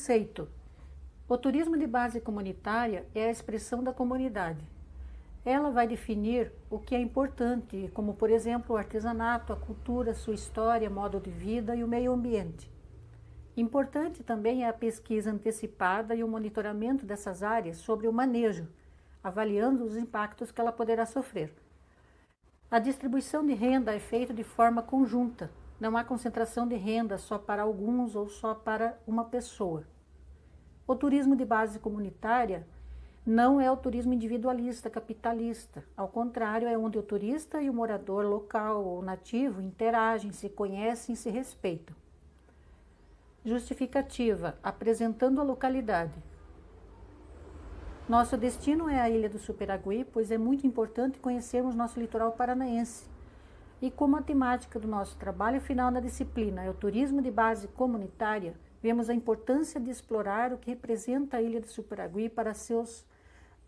Conceito: o turismo de base comunitária é a expressão da comunidade. Ela vai definir o que é importante, como, por exemplo, o artesanato, a cultura, sua história, modo de vida e o meio ambiente. Importante também é a pesquisa antecipada e o monitoramento dessas áreas sobre o manejo, avaliando os impactos que ela poderá sofrer. A distribuição de renda é feita de forma conjunta. Não há concentração de renda só para alguns ou só para uma pessoa. O turismo de base comunitária não é o turismo individualista, capitalista. Ao contrário, é onde o turista e o morador local ou nativo interagem, se conhecem e se respeitam. Justificativa: apresentando a localidade. Nosso destino é a Ilha do Superagui, pois é muito importante conhecermos nosso litoral paranaense. E como a temática do nosso trabalho final na disciplina é o turismo de base comunitária, vemos a importância de explorar o que representa a Ilha do Superagui para seus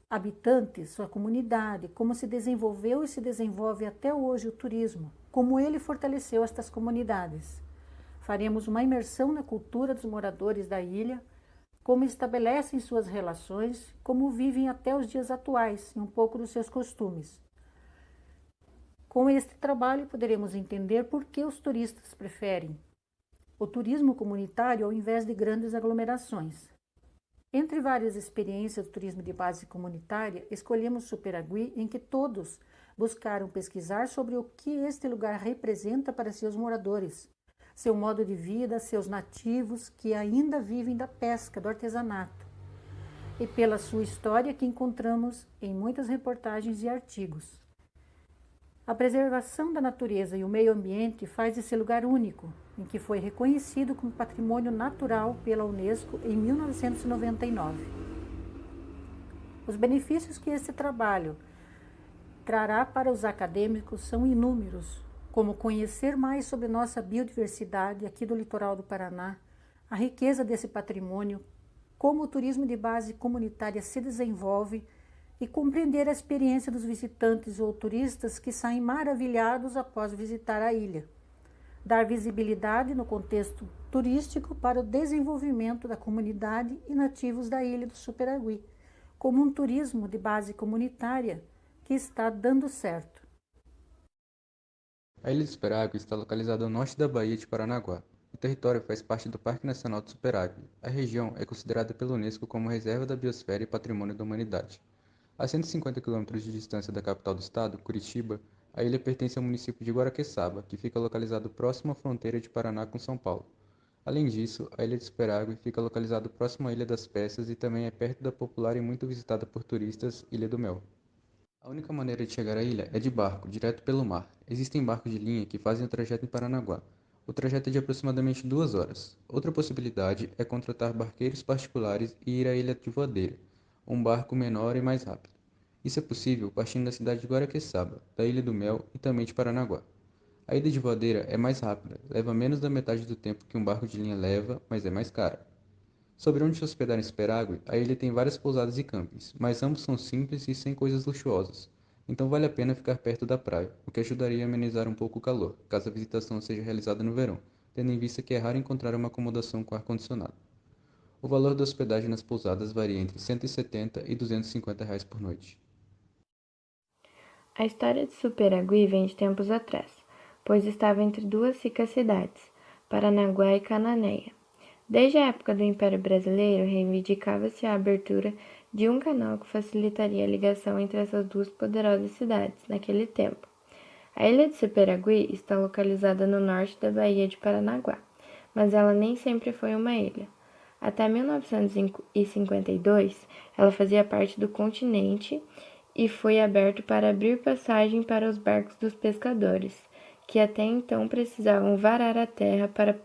habitantes, sua comunidade, como se desenvolveu e se desenvolve até hoje o turismo, como ele fortaleceu estas comunidades. Faremos uma imersão na cultura dos moradores da ilha, como estabelecem suas relações, como vivem até os dias atuais e um pouco dos seus costumes. Com este trabalho, poderemos entender por que os turistas preferem o turismo comunitário ao invés de grandes aglomerações. Entre várias experiências do turismo de base comunitária, escolhemos Superagui, em que todos buscaram pesquisar sobre o que este lugar representa para seus moradores, seu modo de vida, seus nativos que ainda vivem da pesca, do artesanato, e pela sua história que encontramos em muitas reportagens e artigos. A preservação da natureza e o meio ambiente faz esse lugar único, em que foi reconhecido como patrimônio natural pela Unesco em 1999. Os benefícios que esse trabalho trará para os acadêmicos são inúmeros, como conhecer mais sobre nossa biodiversidade aqui do litoral do Paraná, a riqueza desse patrimônio, como o turismo de base comunitária se desenvolve e compreender a experiência dos visitantes ou turistas que saem maravilhados após visitar a ilha. Dar visibilidade no contexto turístico para o desenvolvimento da comunidade e nativos da ilha do Superagui, como um turismo de base comunitária que está dando certo. A Ilha do Superagui está localizada ao norte da Baía de Paranaguá. O território faz parte do Parque Nacional do Superagui. A região é considerada pela Unesco como Reserva da Biosfera e Patrimônio da Humanidade. A 150 quilômetros de distância da capital do estado, Curitiba, a ilha pertence ao município de Guaraqueçaba, que fica localizado próximo à fronteira de Paraná com São Paulo. Além disso, a Ilha de Superagui fica localizada próximo à Ilha das Peças e também é perto da popular e muito visitada por turistas Ilha do Mel. A única maneira de chegar à ilha é de barco, direto pelo mar. Existem barcos de linha que fazem o trajeto em Paranaguá. O trajeto é de aproximadamente 2 horas. Outra possibilidade é contratar barqueiros particulares e ir à Ilha de Voadeira, um barco menor e mais rápido. Isso é possível partindo da cidade de Guaraqueçaba, da Ilha do Mel e também de Paranaguá. A ida de voadeira é mais rápida, leva menos da metade do tempo que um barco de linha leva, mas é mais cara. Sobre onde se hospedar em Superágua, a ilha tem várias pousadas e campings, mas ambos são simples e sem coisas luxuosas, então vale a pena ficar perto da praia, o que ajudaria a amenizar um pouco o calor, caso a visitação seja realizada no verão, tendo em vista que é raro encontrar uma acomodação com ar-condicionado. O valor da hospedagem nas pousadas varia entre R$ 170 e R$ 250 por noite. A história de Superagui vem de tempos atrás, pois estava entre duas ricas cidades, Paranaguá e Cananéia. Desde a época do Império Brasileiro, reivindicava-se a abertura de um canal que facilitaria a ligação entre essas duas poderosas cidades naquele tempo. A ilha de Superagui está localizada no norte da Baía de Paranaguá, mas ela nem sempre foi uma ilha. Até 1952, ela fazia parte do continente e foi aberto para abrir passagem para os barcos dos pescadores, que até então precisavam varar a terra para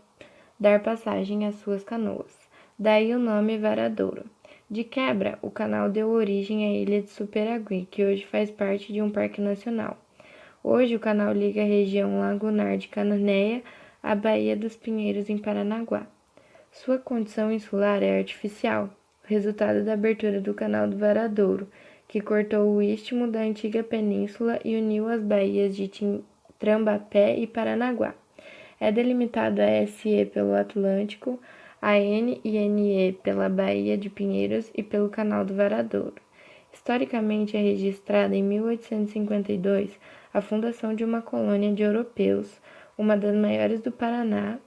dar passagem às suas canoas. Daí o nome Varadouro. De quebra, o canal deu origem à ilha de Superagui, que hoje faz parte de um parque nacional. Hoje o canal liga a região lagunar de Cananéia à Baía dos Pinheiros em Paranaguá. Sua condição insular é artificial, resultado da abertura do canal do Varadouro, que cortou o istmo da antiga península e uniu as baías de Trambapé e Paranaguá. É delimitada a SE pelo Atlântico, a NINE pela Baía de Pinheiros e pelo Canal do Varadouro. Historicamente é registrada em 1852 a fundação de uma colônia de europeus, uma das maiores do Paraná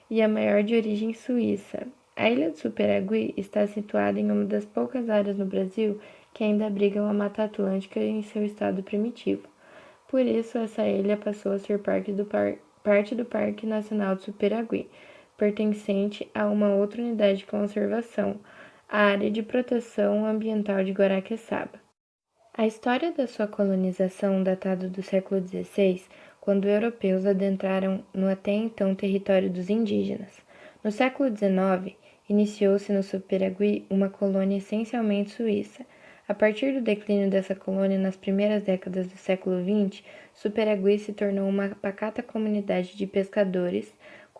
e a maior de origem suíça. A ilha de Superagui está situada em uma das poucas áreas no Brasil que ainda abrigam a Mata Atlântica em seu estado primitivo. Por isso, essa ilha passou a ser parte do Parque Nacional de Superagui, pertencente a uma outra unidade de conservação, a Área de Proteção Ambiental de Guaraqueçaba. A história da sua colonização data do século XVI, quando europeus adentraram no até então território dos indígenas. No século XIX, iniciou-se no Superagui uma colônia essencialmente suíça. A partir do declínio dessa colônia nas primeiras décadas do século XX, Superagui se tornou uma pacata comunidade de pescadores,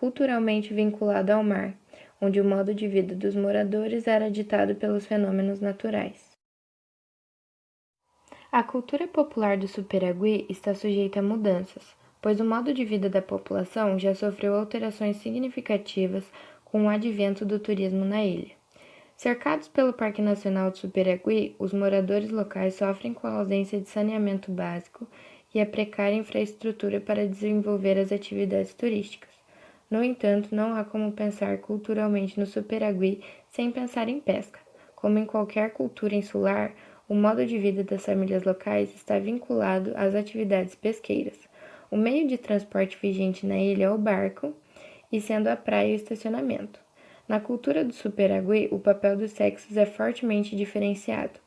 culturalmente vinculada ao mar, onde o modo de vida dos moradores era ditado pelos fenômenos naturais. A cultura popular do Superagui está sujeita a mudanças, pois o modo de vida da população já sofreu alterações significativas com o advento do turismo na ilha. Cercados pelo Parque Nacional de Superagui, os moradores locais sofrem com a ausência de saneamento básico e a precária infraestrutura para desenvolver as atividades turísticas. No entanto, não há como pensar culturalmente no Superagui sem pensar em pesca. Como em qualquer cultura insular, o modo de vida das famílias locais está vinculado às atividades pesqueiras. O meio de transporte vigente na ilha é o barco, e sendo a praia e o estacionamento. Na cultura do Superagui, o papel dos sexos é fortemente diferenciado.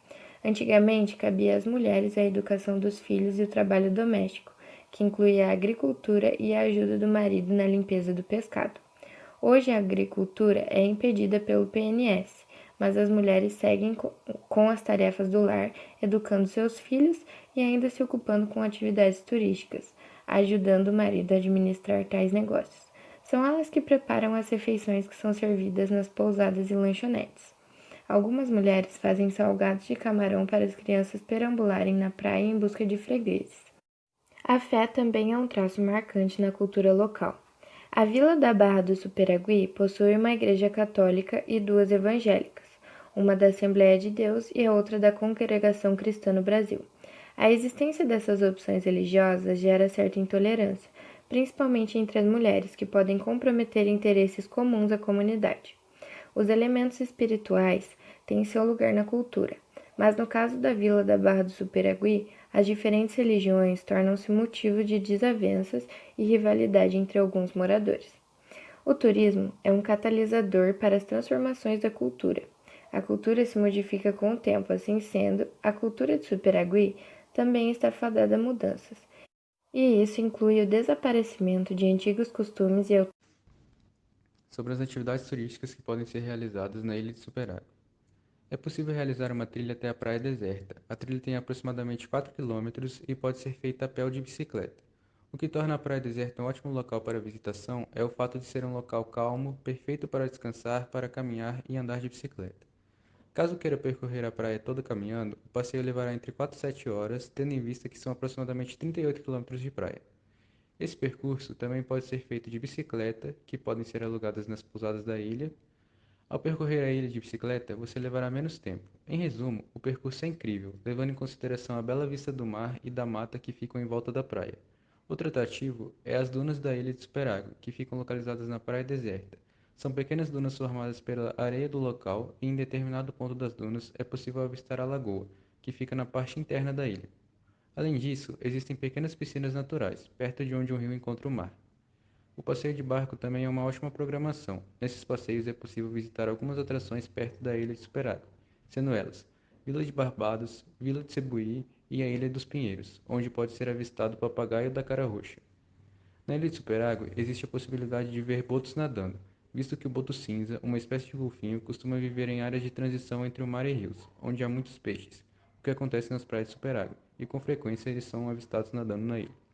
Antigamente, cabia às mulheres a educação dos filhos e o trabalho doméstico, que incluía a agricultura e a ajuda do marido na limpeza do pescado. Hoje, a agricultura é impedida pelo PNS, mas as mulheres seguem com as tarefas do lar, educando seus filhos e ainda se ocupando com atividades turísticas, ajudando o marido a administrar tais negócios. São elas que preparam as refeições que são servidas nas pousadas e lanchonetes. Algumas mulheres fazem salgados de camarão para as crianças perambularem na praia em busca de fregueses. A fé também é um traço marcante na cultura local. A vila da Barra do Superagui possui uma igreja católica e duas evangélicas, uma da Assembleia de Deus e a outra da Congregação Cristã no Brasil. A existência dessas opções religiosas gera certa intolerância, principalmente entre as mulheres, que podem comprometer interesses comuns à comunidade. Os elementos espirituais têm seu lugar na cultura, mas no caso da vila da Barra do Superagui, as diferentes religiões tornam-se motivo de desavenças e rivalidade entre alguns moradores. O turismo é um catalisador para as transformações da cultura. A cultura se modifica com o tempo, assim sendo, a cultura de Superagui também está fadada a mudanças, e isso inclui o desaparecimento de antigos costumes e Sobre as atividades turísticas que podem ser realizadas na ilha de Superagui. É possível realizar uma trilha até a praia deserta. A trilha tem aproximadamente 4 quilômetros e pode ser feita a pé ou de bicicleta. O que torna a praia deserta um ótimo local para visitação é o fato de ser um local calmo, perfeito para descansar, para caminhar e andar de bicicleta. Caso queira percorrer a praia toda caminhando, o passeio levará entre 4 e 7 horas, tendo em vista que são aproximadamente 38 quilômetros de praia. Esse percurso também pode ser feito de bicicleta, que podem ser alugadas nas pousadas da ilha. Ao percorrer a ilha de bicicleta, você levará menos tempo. Em resumo, o percurso é incrível, levando em consideração a bela vista do mar e da mata que ficam em volta da praia. Outro atrativo é as dunas da ilha de Superágua, que ficam localizadas na praia deserta. São pequenas dunas formadas pela areia do local e em determinado ponto das dunas é possível avistar a lagoa, que fica na parte interna da ilha. Além disso, existem pequenas piscinas naturais, perto de onde um rio encontra o mar. O passeio de barco também é uma ótima programação. Nesses passeios é possível visitar algumas atrações perto da ilha de Superágua, sendo elas Vila de Barbados, Vila de Cebuí e a Ilha dos Pinheiros, onde pode ser avistado o papagaio da cara roxa. Na ilha de Superágua existe a possibilidade de ver botos nadando, visto que o boto cinza, uma espécie de golfinho, costuma viver em áreas de transição entre o mar e rios, onde há muitos peixes, o que acontece nas praias de Superágua, e com frequência eles são avistados nadando na ilha.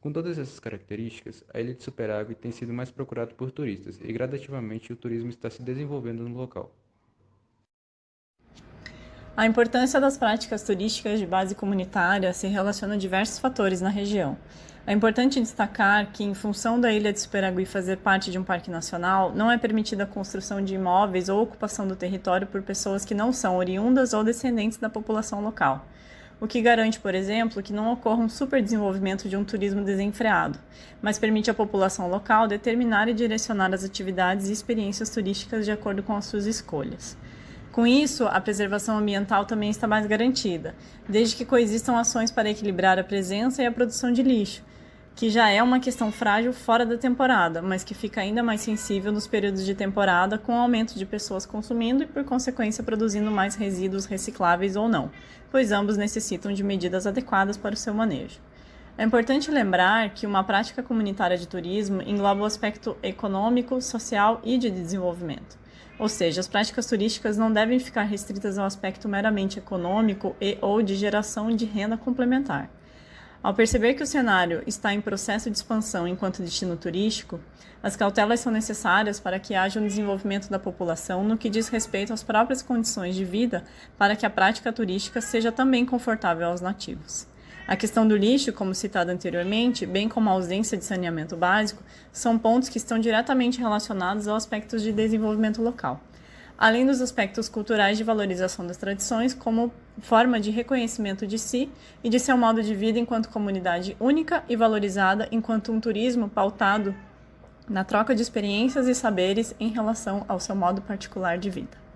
Com todas essas características, a ilha de Superágua tem sido mais procurada por turistas e gradativamente o turismo está se desenvolvendo no local. A importância das práticas turísticas de base comunitária se relaciona a diversos fatores na região. É importante destacar que, em função da ilha de Superagui fazer parte de um parque nacional, não é permitida a construção de imóveis ou ocupação do território por pessoas que não são oriundas ou descendentes da população local, o que garante, por exemplo, que não ocorra um superdesenvolvimento de um turismo desenfreado, mas permite à população local determinar e direcionar as atividades e experiências turísticas de acordo com as suas escolhas. Com isso, a preservação ambiental também está mais garantida, desde que coexistam ações para equilibrar a presença e a produção de lixo, que já é uma questão frágil fora da temporada, mas que fica ainda mais sensível nos períodos de temporada, com o aumento de pessoas consumindo e, por consequência, produzindo mais resíduos recicláveis ou não, pois ambos necessitam de medidas adequadas para o seu manejo. É importante lembrar que uma prática comunitária de turismo engloba o aspecto econômico, social e de desenvolvimento. Ou seja, as práticas turísticas não devem ficar restritas ao aspecto meramente econômico ou de geração de renda complementar. Ao perceber que o cenário está em processo de expansão enquanto destino turístico, as cautelas são necessárias para que haja um desenvolvimento da população no que diz respeito às próprias condições de vida para que a prática turística seja também confortável aos nativos. A questão do lixo, como citado anteriormente, bem como a ausência de saneamento básico, são pontos que estão diretamente relacionados aos aspectos de desenvolvimento local, além dos aspectos culturais de valorização das tradições como forma de reconhecimento de si e de seu modo de vida enquanto comunidade única e valorizada enquanto um turismo pautado na troca de experiências e saberes em relação ao seu modo particular de vida.